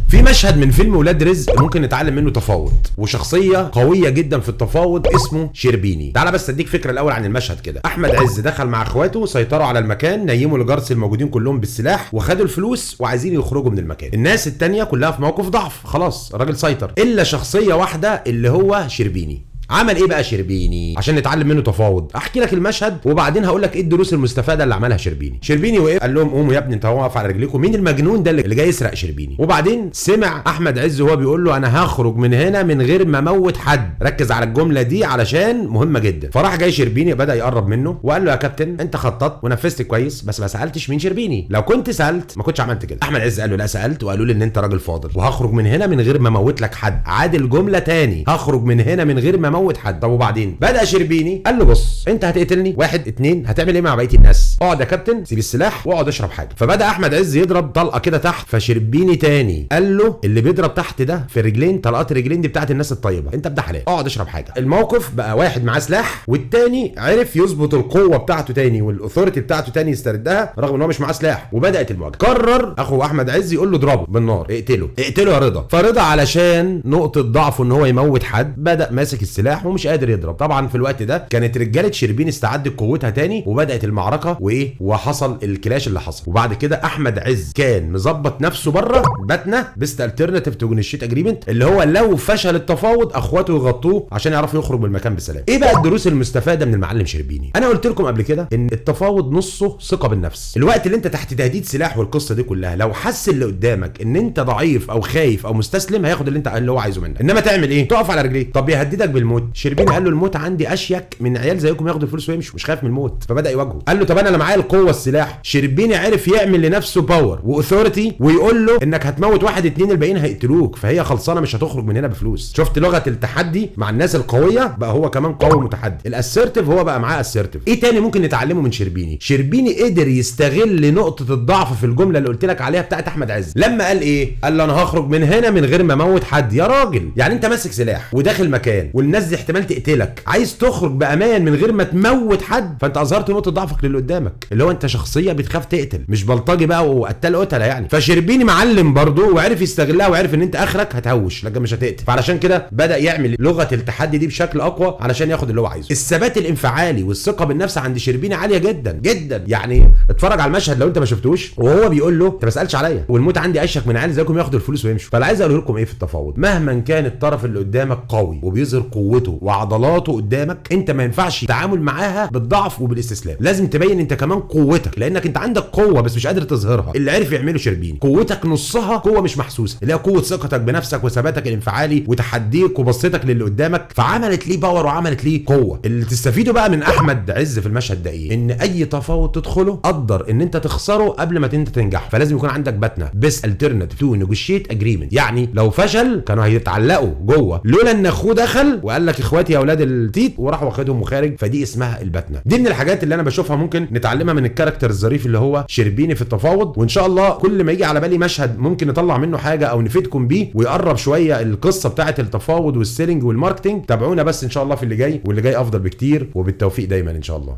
في مشهد من فيلم ولاد رزق ممكن نتعلم منه تفاوض، وشخصيه قويه جدا في التفاوض اسمه شربيني. تعال بس اديك فكره الاول عن المشهد كده. احمد عز دخل مع اخواته، سيطروا على المكان، نيموا الجرس الموجودين كلهم بالسلاح وخدوا الفلوس وعايزين يخرجوا من المكان. الناس التانيه كلها في موقف ضعف، خلاص الراجل سيطر، الا شخصيه واحده اللي هو شربيني. عمل ايه بقى شربيني عشان نتعلم منه تفاوض؟ احكي لك المشهد وبعدين هقول لك ايه الدروس المستفاده اللي عملها شربيني. شربيني وقف قال لهم قوموا يا ابني انت واقف على رجليكم، مين المجنون ده اللي جاي يسرق شربيني؟ وبعدين سمع احمد عز وهو بيقول له انا هخرج من هنا من غير ما اموت حد. ركز على الجمله دي علشان مهمه جدا. فراح جاي شربيني بدا يقرب منه وقال له يا كابتن انت خططت ونفذت كويس بس ما سالتش مين شربيني، لو كنت سالت ما كنتش عملت كده. احمد عز قال له لا سالت وقالوا لي ان انت راجل فاضل وهخرج من هنا من غير ما اموت لك حد. عاد الجمله تاني، هخرج من هنا من غير ما اموت حد. طب وبعدين بدأ شربيني قال له بص انت هتقتلني 1 2 هتعمل ايه مع بقيه الناس؟ اقعد يا كابتن سيب السلاح واقعد اشرب حاجه. فبدأ احمد عز يضرب طلقه كده تحت، فشربيني تاني قال له اللي بيضرب تحت ده في الرجلين، طلقات الرجلين دي بتاعت الناس الطيبه، انت ابدا حلال اقعد اشرب حاجه. الموقف بقى واحد معاه سلاح والتاني عرف يظبط القوه بتاعته تاني والاثوريتي بتاعته تاني يستردها رغم ان هو مش معاه سلاح، وبدات المواجهه. قرر اخو احمد عز يقول له اضربه بالنار، اقتله يا رضا. فرضا علشان نقطه ضعفه ان هو يموت حد بدأ ماسك السلاح ومش قادر يضرب. طبعا في الوقت ده كانت رجاله شربين استعدت قوتها تاني وبدات المعركه وايه وحصل الكلاش اللي حصل. وبعد كده احمد عز كان مظبط نفسه بره باتنا بيست الترناتيف تو نيجوشيت اجريمنت، اللي هو لو فشل التفاوض اخواته يغطوه عشان يعرفوا يخرج من المكان بسلام. ايه بقى الدروس المستفاده من المعلم شربيني؟ انا قلت لكم قبل كده ان التفاوض نصه ثقه بالنفس. الوقت اللي انت تحت تهديد سلاح والقصه دي كلها لو حس اللي قدامك ان انت ضعيف او خايف او مستسلم هياخد اللي هو عايزه منك. انما تعمل ايه؟ تقف على رجليك. طب يهددك بالموت. شربيني قال له الموت عندي اشيك من عيال زيكم ياخدوا الفلوس ويمشوا، مش خايف من الموت. فبدا يواجهه. قال له طب انا معايا القوه السلاح. شربيني عرف يعمل لنفسه باور واثوريتي ويقول له انك هتموت 1 2 الباقيين هيقتلوك، فهي خلصانه مش هتخرج من هنا بفلوس. شفت لغه التحدي مع الناس القويه؟ بقى هو كمان قوي متحدي. الاسيرتيف هو بقى معاه اسيرتيف. ايه تاني ممكن نتعلمه من شربيني؟ شربيني قدر يستغل نقطه الضعف في الجمله اللي قلت لك عليها بتاعت احمد عز. لما قال ايه؟ قال له انا هخرج من هنا من غير ما اموت حد. يا راجل يعني انت ماسك سلاح وداخل مكان والناس دي احتمال تقتلك، عايز تخرج بامان من غير ما تموت حد، فانت اظهرت نقطه ضعفك للي قدامك اللي هو انت شخصيه بتخاف تقتل، مش بلطجي بقى وقتال قتله يعني. فشربيني معلم برضه وعرف يستغلها وعرف ان انت اخرك هتهوش لكن مش هتقتل، فعلشان كده بدا يعمل لغه التحدي دي بشكل اقوى علشان ياخد اللي هو عايزه. الثبات الانفعالي والثقه بالنفس عند شربيني عاليه جدا جدا. يعني اتفرج على المشهد لو انت ما شفتوش وهو بيقول له انت ما سالتش عليا والموت عندي اشك من عيال زيكم ياخدوا الفلوس ويمشوا. فانا عايز اقول لكم ايه في التفاوض؟ مهما كان الطرف اللي قدامك قوي وبيظهر قوته وعضلاته قدامك، انت ما ينفعش تعامل معاها بالضعف وبالاستسلام، لازم تبين انت كمان قوتك لانك انت عندك قوه بس مش قادر تظهرها. اللي عرف يعمله شربيني قوتك نصها قوه مش محسوسه اللي هي قوه ثقتك بنفسك وثباتك الانفعالي وتحديك وبصيتك للي قدامك، فعملت ليه باور وعملت ليه قوه. اللي تستفيده بقى من احمد عز في المشهد ده ايه؟ ان اي تفاوض تدخله قدر ان انت تخسره قبل ما انت تنجح، فلازم يكون عندك باتنا بيست الترناتيف تو نيجوشيت اجريمنت. يعني لو فشل كانوا هيتعلقوا جوه لولا ان اخوه دخل وقال لك اخواتي يا اولاد التيت وراح واخدهم وخارج، فدي اسمها الباتنا. دي من الحاجات اللي انا بشوفها ممكن نتعلمها من الكاركتر الظريف اللي هو شربيني في التفاوض. وان شاء الله كل ما يجي على بالي مشهد ممكن نطلع منه حاجه او نفيدكم بيه ويقرب شويه القصه بتاعه التفاوض والسيلينج والماركتنج، تابعونا بس ان شاء الله في اللي جاي، واللي جاي افضل بكتير، وبالتوفيق دايما ان شاء الله.